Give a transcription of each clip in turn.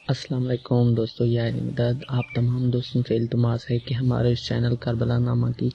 السلام علیکم دوستو، یہ مدد آپ تمام دوستوں سے التماس ہے کہ ہمارے اس چینل کربلا نامہ کی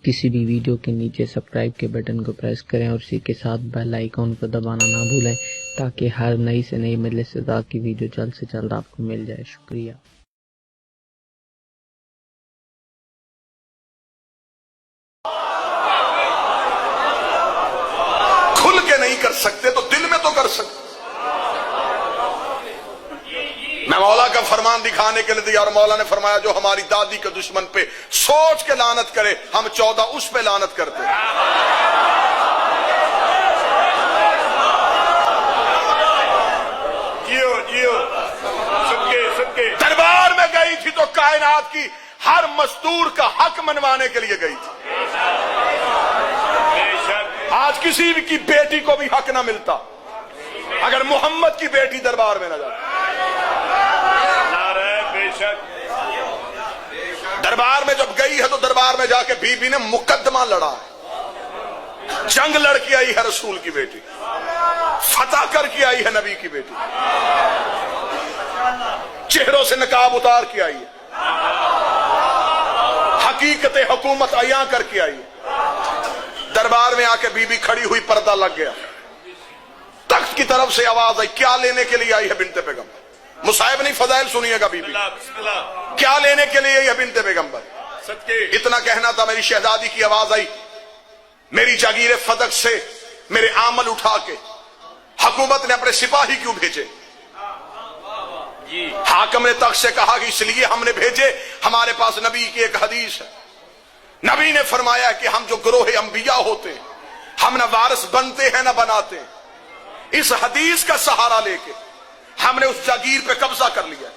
کسی بھی ویڈیو کے نیچے سبسکرائب کے بٹن کو پریس کریں اور اسی کے ساتھ بیل آئیکن کو دبانا نہ بھولیں تاکہ ہر نئی سے نئی مجلس رضا کی ویڈیو جلد سے جلد آپ کو مل جائے۔ شکریہ۔ کھل کے نہیں کر سکتے تو دل میں تو کر سکتے۔ میں مولا کا فرمان دکھانے کے لیے دیا اور مولا نے فرمایا جو ہماری دادی کے دشمن پہ سوچ کے لعنت کرے ہم 14 اس پہ لعنت کرتے۔ دربار میں گئی تھی تو کائنات کی ہر مزدور کا حق منوانے کے لیے گئی تھی۔ آج کسی کی بیٹی کو بھی حق نہ ملتا اگر محمد کی بیٹی دربار میں نہ جاتی۔ دربار میں جب گئی ہے تو دربار میں جا کے بی بی نے مقدمہ لڑا ہے، جنگ لڑ کے آئی ہے رسول کی بیٹی، فتح کر کے آئی ہے نبی کی بیٹی، چہروں سے نقاب اتار کے آئی ہے، حقیقت حکومت عیاں کر کے آئی ہے۔ دربار میں آ کے بی بی کھڑی ہوئی، پردہ لگ گیا، تخت کی طرف سے آواز آئی، کیا لینے کے لیے آئی ہے بنت پیغمبر؟ مصائب نہیں، فضائل سنیے گا بی بی، کیا لینے کے لیے یہ بنت پیغمبر؟ اتنا کہنا تھا، میری شہزادی کی آواز آئی، میری جاگیر فدق سے میرے عامل اٹھا کے حکومت نے اپنے سپاہی کیوں بھیجے؟ حاکم نے تخت سے کہا کہ اس لیے ہم نے بھیجے، ہمارے پاس نبی کی ایک حدیث ہے، نبی نے فرمایا کہ ہم جو گروہ انبیاء ہوتے ہیں ہم نہ وارث بنتے ہیں نہ بناتے ہیں۔ اس حدیث کا سہارا لے کے ہم نے اس جاگیر پہ قبضہ کر لیا،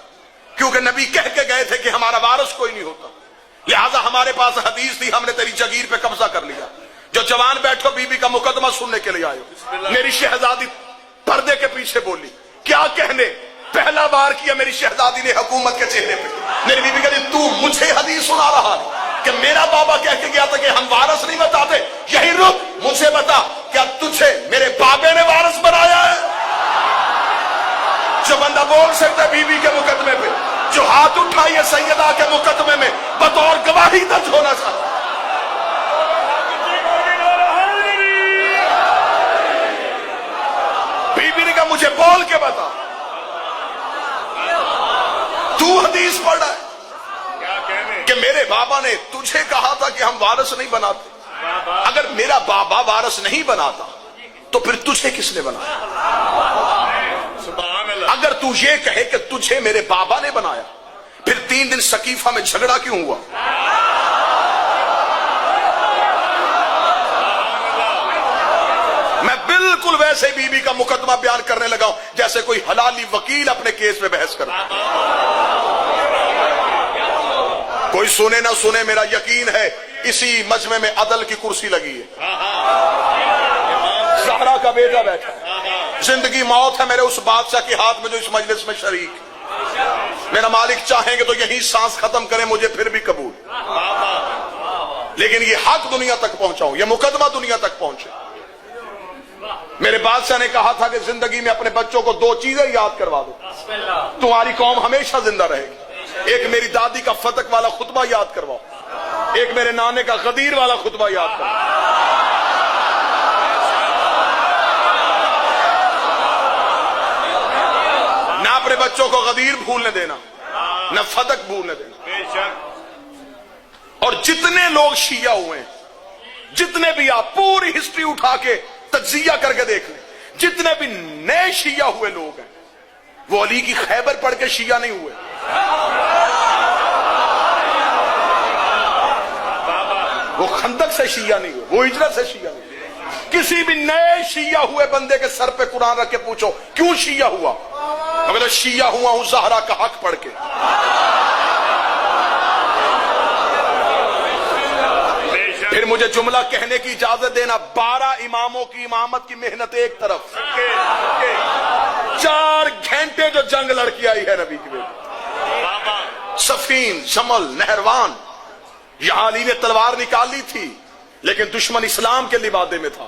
کیونکہ نبی کہہ کے گئے تھے کہ ہمارا وارث کوئی نہیں ہوتا، لہذا ہمارے پاس حدیث تھی، ہم نے تیری جاگیر پہ قبضہ کر لیا۔ جو جوان بیٹھو بی بی کا مقدمہ سننے کے لیے آئے ہو۔ میری شہزادی پردے کے پیچھے بولی، کیا کہنے؟ پہلا بار کیا میری شہزادی نے حکومت کے چہرے پہ۔ میری بی بی کہتی تو مجھے حدیث سنا رہا ہے کہ میرا بابا کہہ کے گیا تھا کہ ہم وارث نہیں بتاتے، یہی رک، مجھے بتا کیا تجھے میرے بابے نے وارث بنایا ہے؟ جو بندہ بول سکتا ہے بی بی کے مقدمے پہ، جو ہاتھ اٹھائیے سیدہ کے مقدمے میں بطور گواہی درج ہونا چاہتا۔ بی بی نے کہا مجھے بول کے بتا، تو حدیث پڑھ رہا ہے کہ میرے بابا نے تجھے کہا تھا کہ ہم وارث نہیں بناتے، اگر میرا بابا وارث نہیں بناتا تو پھر تجھے کس نے بنایا؟ اگر تو یہ کہے کہ تجھے میرے بابا نے بنایا، پھر 3 دن سقیفہ میں جھگڑا کیوں ہوا؟ میں بالکل ویسے بی بی کا مقدمہ بیان کرنے لگا ہوں جیسے کوئی حلالی وکیل اپنے کیس میں بحث کرتا۔ کوئی سنے نہ سنے، میرا یقین ہے اسی مجمع میں عدل کی کرسی لگی ہے، زہرا کا بیٹا بیٹھا ہے، زندگی موت ہے میرے اس بادشاہ کے ہاتھ میں جو اس مجلس میں شریک۔ میرا مالک چاہیں گے تو یہی سانس ختم کریں، مجھے پھر بھی قبول، لیکن یہ حق دنیا تک پہنچاؤں، یہ مقدمہ دنیا تک پہنچے۔ میرے بادشاہ نے کہا تھا کہ زندگی میں اپنے بچوں کو 2 چیزیں یاد کروا دو، تمہاری قوم ہمیشہ زندہ رہے گی، ایک میری دادی کا فتق والا خطبہ یاد کرواؤ، ایک میرے نانے کا غدیر والا خطبہ یاد کرواؤ۔ نہ اپنے بچوں کو غدیر بھولنے دینا، نہ فتق بھولنے دینا۔ اور جتنے لوگ شیعہ ہوئے ہیں، جتنے بھی آپ پوری ہسٹری اٹھا کے تجزیہ کر کے دیکھ لیں، جتنے بھی نئے شیعہ ہوئے لوگ ہیں وہ علی کی خیبر پڑھ کے شیعہ نہیں ہوئے، وہ خندق سے شیعہ نہیں ہوئے، وہ ہجرت سے شیعہ نہیں ہوئے۔ کسی بھی نئے شیعہ ہوئے بندے کے سر پہ قرآن رکھ کے پوچھو کیوں شیعہ ہوا؟ مگر شیعہ ہوا ہوں زہرا کا حق پڑھ کے۔ پھر مجھے جملہ کہنے کی اجازت دینا، 12 اماموں کی امامت کی محنت ایک طرف، 4 گھنٹے جو جنگ لڑ کے آئی ہے نبی کی بیٹی، صفین، جمل، نہروان، یہاں علی نے تلوار نکالی تھی لیکن دشمن اسلام کے لبادے میں تھا،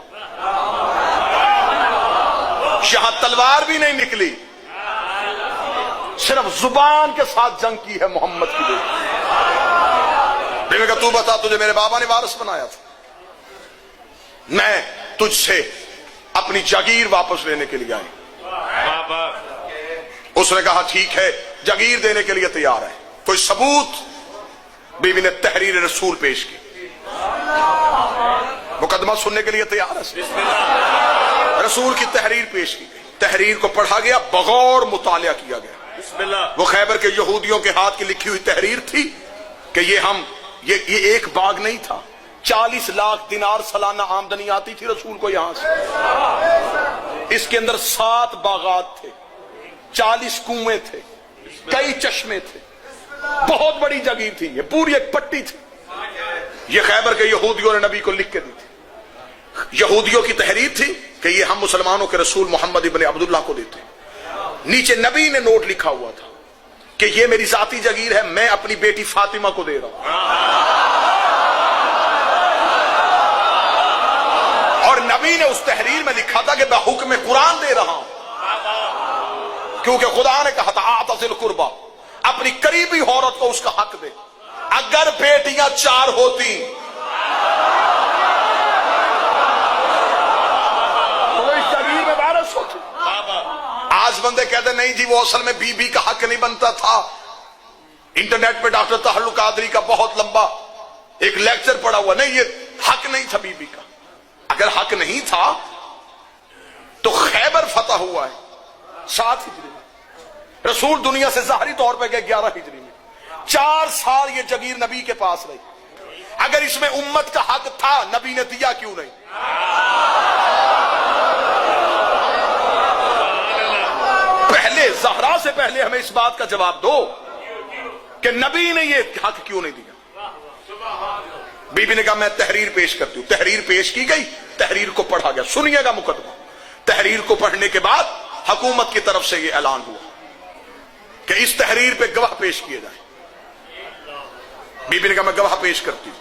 یہاں تلوار بھی نہیں نکلی، صرف زبان کے ساتھ جنگ کی ہے محمد کی بیٹی. بیوی نے کہا تو بتا تجھے میرے بابا نے وارث بنایا تھا, میں تجھ سے اپنی جاگیر واپس لینے کے لیے آئی. اس نے کہا ٹھیک ہے جاگیر دینے کے لیے تیار ہے, کوئی ثبوت؟ بیوی نے تحریر رسول پیش کی, مقدمہ سننے کے لیے تیار ہے. رسول کی تحریر پیش کی گئی, تحریر کو پڑھا گیا, بغور مطالعہ کیا گیا. وہ خیبر کے یہودیوں کے ہاتھ کی لکھی ہوئی تحریر تھی کہ یہ ایک باغ نہیں تھا, 40 لاکھ دینار سالانہ آمدنی آتی تھی رسول کو یہاں سے. اس کے اندر 7 باغات تھے, 40 کنویں تھے, کئی چشمے تھے, بہت بڑی جاگیر تھی, یہ پوری ایک پٹی تھی. یہ خیبر کے یہودیوں نے نبی کو لکھ کے دی تھی. یہودیوں کی تحریر تھی کہ یہ ہم مسلمانوں کے رسول محمد ابن عبداللہ کو دیتے ہیں. نیچے نبی نے نوٹ لکھا ہوا تھا کہ یہ میری ذاتی جاگیر ہے, میں اپنی بیٹی فاطمہ کو دے رہا ہوں. اور نبی نے اس تحریر میں لکھا تھا کہ میں حکم قرآن دے رہا ہوں, کیونکہ خدا نے کہا تھا آتذل قربا, اپنی قریبی عورت کو اس کا حق دے. اگر بیٹیاں 4 ہوتی تو اس جاگیر میں وارث ہوتی. آج بندے کہتے نہیں جی وہ اصل میں بی بی کا حق نہیں بنتا تھا. انٹرنیٹ پہ ڈاکٹر طاہر القادری کا بہت لمبا ایک لیکچر پڑا ہوا, نہیں یہ حق نہیں تھا بی بی کا. اگر حق نہیں تھا تو خیبر فتح ہوا ہے 7 ہجری میں, رسول دنیا سے ظاہری طور پہ گئے 11 ہجری میں. 4 سال یہ جاگیر نبی کے پاس رہی. اگر اس میں امت کا حق تھا نبی نے دیا کیوں نہیں؟ پہلے زہرا سے پہلے ہمیں اس بات کا جواب دو کہ نبی نے یہ حق کیوں نہیں دیا. بی بی نے کہا میں تحریر پیش کرتی ہوں. تحریر پیش کی گئی, تحریر کو پڑھا گیا. سنیے گا مقدمہ. تحریر کو پڑھنے کے بعد حکومت کی طرف سے یہ اعلان ہوا کہ اس تحریر پہ گواہ پیش کیے جائیں. بی بی نے کہا میں گواہ پیش کرتی ہوں.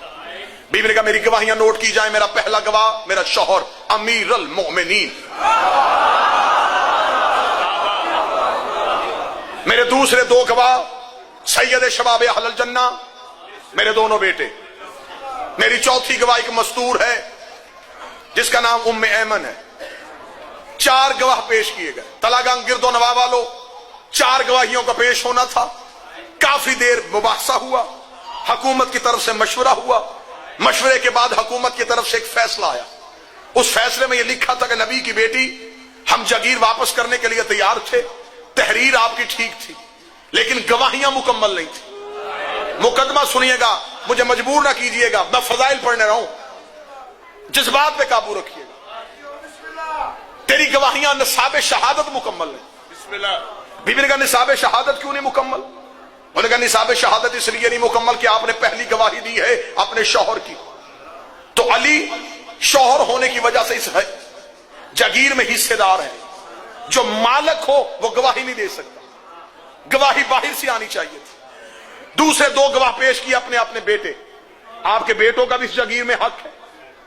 بی بی نے کہا میری گواہیاں نوٹ کی جائیں. میرا پہلا گواہ میرا شوہر امیر المؤمنین, میرے دوسرے 2 گواہ سید شباب اہل الجنہ, میرے دونوں بیٹے. میری چوتھی گواہ ایک مستور ہے جس کا نام ام ایمن ہے. 4 گواہ پیش کیے گئے. تلاگنگ گرد و نواح والوں 4 گواہیوں کا پیش ہونا تھا. کافی دیر مباحثہ ہوا, حکومت کی طرف سے مشورہ ہوا. مشورے کے بعد حکومت کی طرف سے ایک فیصلہ آیا. اس فیصلے میں یہ لکھا تھا کہ نبی کی بیٹی ہم جاگیر واپس کرنے کے لیے تیار تھے. تحریر آپ کی ٹھیک تھی لیکن گواہیاں مکمل نہیں تھی. مقدمہ سنیے گا, مجھے مجبور نہ کیجئے گا, میں فضائل پڑھنے رہا ہوں, جذبات پہ قابو رکھیے گا. تیری گواہیاں نصاب شہادت مکمل نہیں. بی بی نے کہا نصاب شہادت کیوں نہیں مکمل؟ انہوں نے کہا نصاب شہادت اس لیے نہیں مکمل کہ آپ نے پہلی گواہی دی ہے اپنے شوہر کی, تو علی شوہر ہونے کی وجہ سے اس جاگیر میں حصے دار ہے. جو مالک ہو وہ گواہی نہیں دے سکتا, گواہی باہر سے آنی چاہیے تھی. دوسرے 2 گواہ پیش کیے اپنے اپنے بیٹے. آپ کے بیٹوں کا بھی اس جاگیر میں حق ہے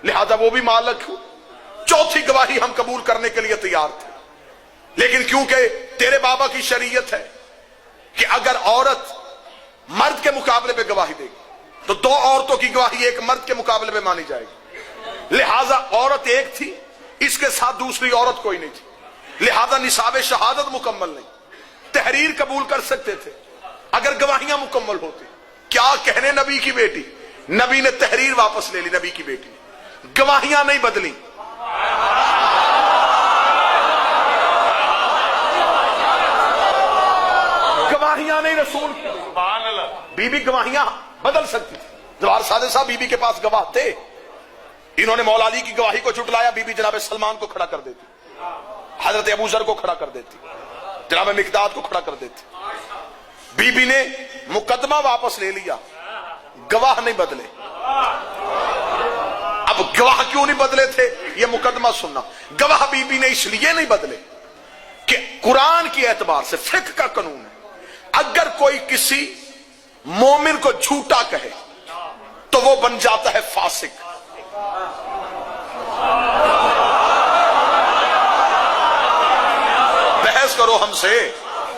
لہذا وہ بھی مالک ہو. چوتھی گواہی ہم قبول کرنے کے لیے تیار تھے لیکن کیونکہ تیرے بابا کی شریعت ہے کہ اگر عورت مرد کے مقابلے پہ گواہی دے گی تو 2 عورتوں کی گواہی ایک مرد کے مقابلے پہ مانی جائے گی. لہذا عورت ایک تھی, اس کے ساتھ دوسری عورت کوئی نہیں تھی, لہذا نصاب شہادت مکمل نہیں. تحریر قبول کر سکتے تھے اگر گواہیاں مکمل ہوتی. کیا کہنے نبی کی بیٹی, نبی نے تحریر واپس لے لی. نبی کی بیٹی گواہیاں نہیں بدلی. گواہیاں نہیں رسول کی. بی بی گواہیاں بدل سکتی تھی. جوار صادق صاحب بی بی کے پاس گواہ تھے, انہوں نے مولا علی کی گواہی کو جھٹلایا, بی بی جناب سلمان کو کھڑا کر دیتی, حضرت ابو ذر کو کھڑا کر دیتی, جناب مقداد کو کھڑا کر دیتی. بی بی نے مقدمہ واپس لے لیا, گواہ نہیں بدلے. اب گواہ کیوں نہیں بدلے تھے یہ مقدمہ سننا. گواہ بی بی نے اس لیے نہیں بدلے کہ قرآن کی اعتبار سے فقہ کا قانون ہے, اگر کوئی کسی مومن کو جھوٹا کہے تو وہ بن جاتا ہے فاسق. بحث کرو ہم سے,